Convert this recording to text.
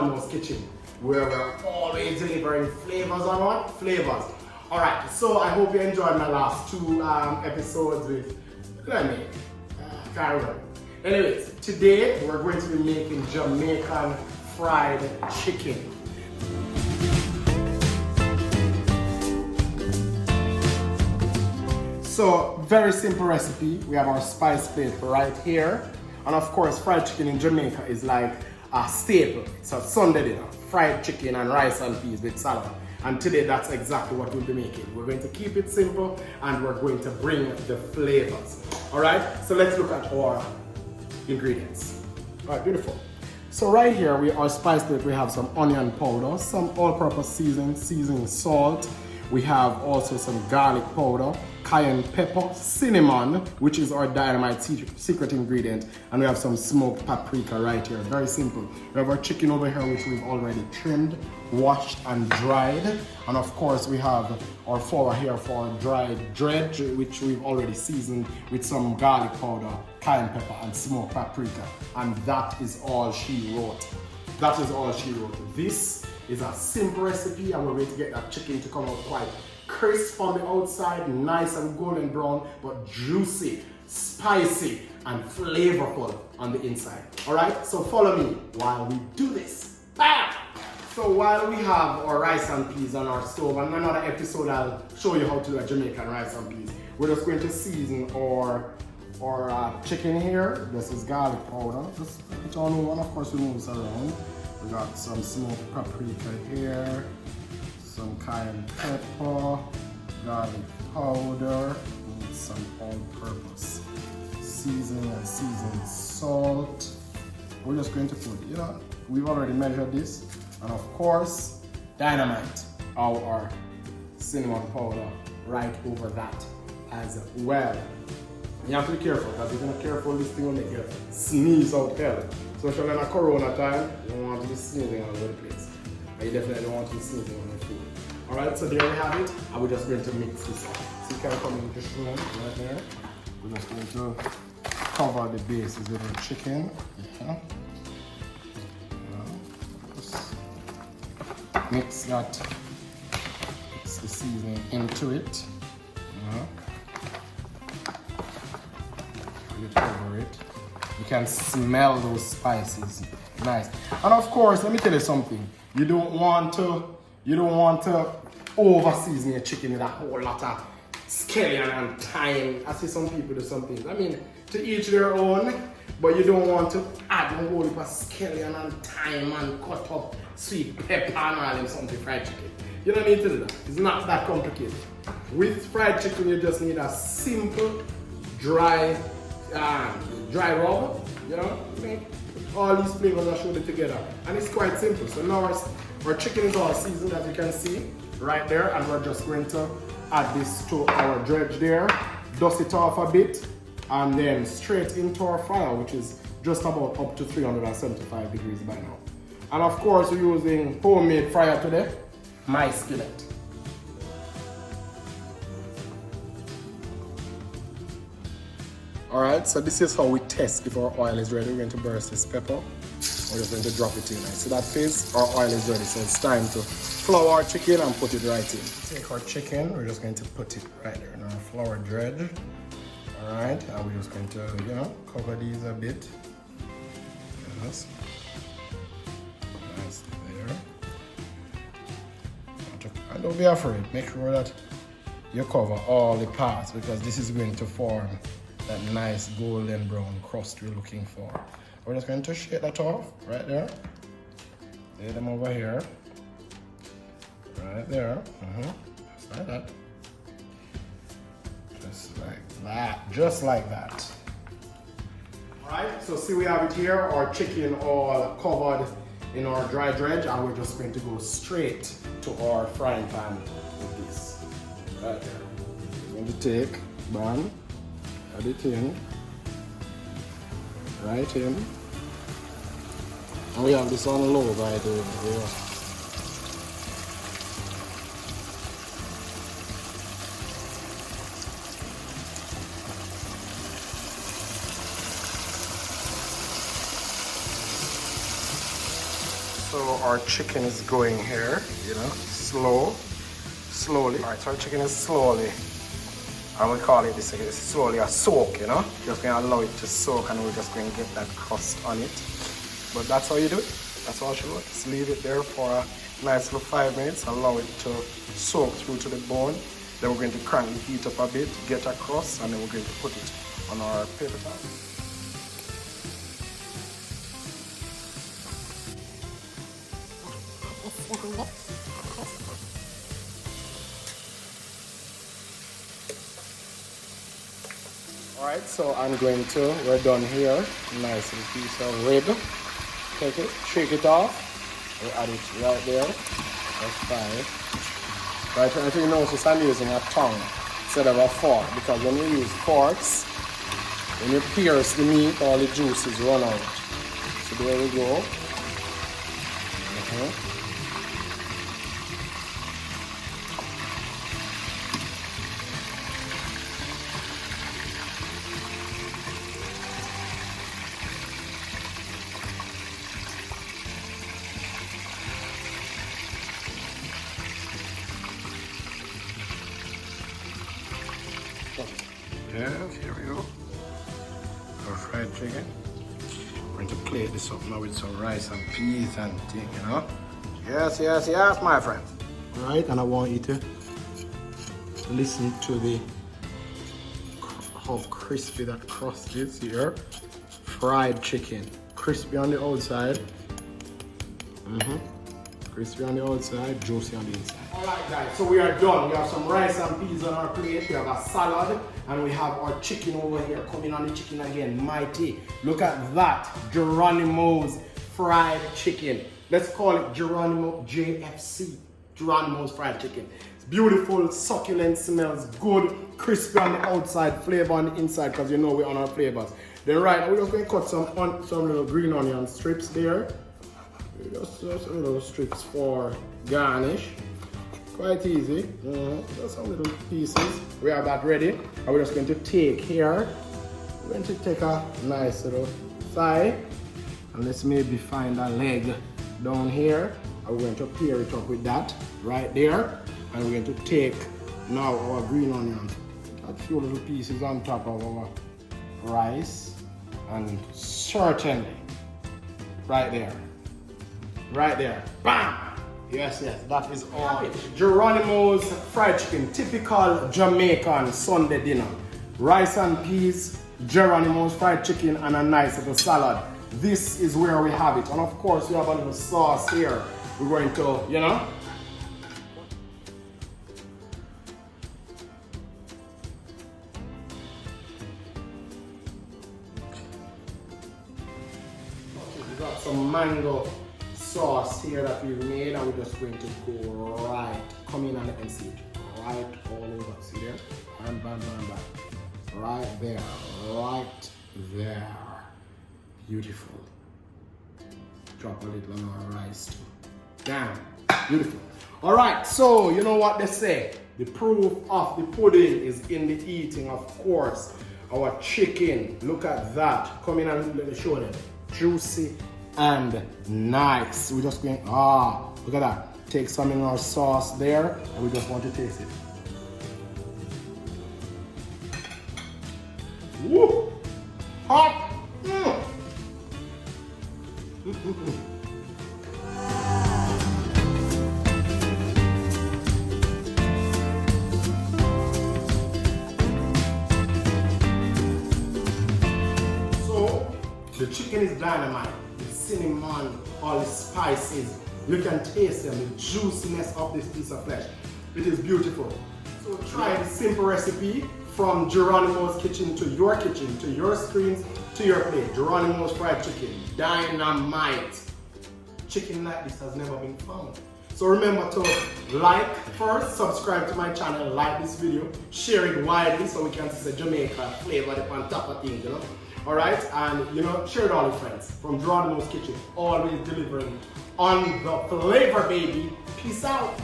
Jeronimos kitchen, where we're always delivering flavors on what? Flavors. Alright, so I hope you enjoyed my last two episodes with Clemmy. Carol. Anyways, today we're going to be making Jamaican fried chicken. So, very simple recipe. We have our spice plate right here. And of course, fried chicken in Jamaica is like a staple. It's a Sunday dinner. Fried chicken and rice and peas with salad. And today, that's exactly what we'll be making. We're going to keep it simple and we're going to bring the flavors. All right, so let's look at our ingredients. All right, beautiful. So right here, our spice plate, we have some onion powder, some all-purpose seasoning salt. We have also some garlic powder, cayenne pepper, cinnamon, which is our dynamite secret ingredient, and we have some smoked paprika right here. Very simple. We have our chicken over here, which we've already trimmed, washed, and dried. And of course, we have our flour here for our dried dredge, which we've already seasoned with some garlic powder, cayenne pepper, and smoked paprika. And that is all she wrote. That is all she wrote. This is a simple recipe, and we're going to get that chicken to come out quite crisp on the outside, nice and golden brown, but juicy, spicy, and flavorful on the inside. All right, so follow me while we do this. Bam! So while we have our rice and peas on our stove, and another episode I'll show you how to do a Jamaican rice and peas, we're just going to season our chicken here. This is garlic powder. Just put it on one, of course we move this around. We got some smoked paprika here, some cayenne pepper, garlic powder, and some all-purpose seasoning and seasoned salt. We're just going to put, we've already measured this. And of course, dynamite, our cinnamon powder right over that as well. You have to be careful, because if you're not careful, this thing will make you sneeze out hell. So if you're in a corona time, you don't want to be sneezing all over the place. And you definitely don't want to be sneezing on your food. Alright, so there we have it. And we're just going to mix this up. So you can come in this room right there. We're just going to cover the bases with the chicken. Just mix the seasoning into it. You cover it. You can smell those spices. Nice. And of course, let me tell you something. You don't want to over season your chicken with a whole lot of scallion and thyme. I see some people do some things. I mean, to each their own, but you don't want to add a whole heap of scallion and thyme and cut up sweet pepper and all them something fried chicken. You don't need to do that. It's not that complicated. With fried chicken, you just need a simple, dry rub, make all these flavors are shown together, and it's quite simple. So now our chicken is all seasoned, as you can see right there, and we're just going to add this to our dredge there, dust it off a bit, and then straight into our fryer, which is just about up to 375 degrees by now. And of course, we're using homemade fryer today, my skillet. Alright, so this is how we test if our oil is ready. We're going to burst this pepper. We're just going to drop it in. See that phase? Our oil is ready, so it's time to flour our chicken and put it right in. Take our chicken, we're just going to put it right there in our flour dredge. Alright, and we're just going to, cover these a bit. Yes. Nice there. And don't be afraid, make sure that you cover all the parts, because this is going to form that nice golden brown crust we're looking for. We're just going to shake that off right there. Lay them over here. Right there. Just like that. Just like that. Just like that. Alright, so see we have it here, our chicken all covered in our dry dredge, and we're just going to go straight to our frying pan with this. Right there. We're going to take, bam, add it in, right in. And we have this on low right over here. So our chicken is going here, you know, slowly. All right, so our chicken is slowly, and we call it this is slowly a soak, you know. Just going to allow it to soak, and we're just going to get that crust on it. But that's how you do it. That's how I should do it. Just leave it there for a nice little 5 minutes, allow it to soak through to the bone. Then we're going to crank the heat up a bit, get a crust, and then we're going to put it on our paper towel. Alright, so we're done here. Nice little piece of rib. Take it, shake it off. We add it right there. That's fine. Right, and if you notice, I'm using a tongue instead of a fork, because when you use forks, when you pierce the meat, all the juices run out. So there we go. Yes, here we go. Our fried chicken. We're going to plate this up now with some rice and peas and thing, you know. Yes, yes, yes, my friend. Alright, and I want you to listen to how crispy that crust is here. Fried chicken. Crispy on the outside. Crispy on the outside, juicy on the inside. Alright guys, so we are done. We have some rice and peas on our plate. We have a salad, and we have our chicken over here. Coming on the chicken again, mighty. Look at that, Jeronimos fried chicken. Let's call it Jeronimo JFC, Jeronimos fried chicken. It's beautiful, succulent, smells good, crispy on the outside, flavor on the inside, because you know we're on our flavors. Then right, we're just going to cut some little green onion strips there. Just little strips for garnish. Quite easy. Just some little pieces. We have that ready. And we're just going to take here. We're going to take a nice little thigh. And let's maybe find a leg down here. And we're going to pair it up with that right there. And we're going to take now our green onions. A few little pieces on top of our rice. And certainly right there. Right there. Bam! Yes, yes, that is all. Jeronimo's fried chicken, typical Jamaican Sunday dinner. Rice and peas, Jeronimo's fried chicken, and a nice little salad. This is where we have it. And of course, we have a little sauce here. We're going to, you know. We got some mango sauce here that we've made, and we're just going to go right, come in and let them see it, right all over, see there, bam, bam, bam, bam, right there, beautiful. Drop a little on our rice too, damn, beautiful. All right, so you know what they say, the proof of the pudding is in the eating. Of course, our chicken, look at that, come in and let me show them, juicy and nice. We're just going, look at that. Take some in our sauce there, and we just want to taste it. Woo! Hot! So, the chicken is dynamite. Cinnamon, all the spices, you can taste them, the juiciness of this piece of flesh. It is beautiful. So try the simple recipe from Jeronimo's kitchen to your screens, to your plate. Jeronimo's fried chicken, dynamite. Chicken like this has never been found. So remember to like first, subscribe to my channel, like this video, share it widely so we can see the Jamaica flavor on top of things, you know. Alright, and you know, share it all with friends. From Jeronimo's kitchen, always delivering on the flavor, baby. Peace out.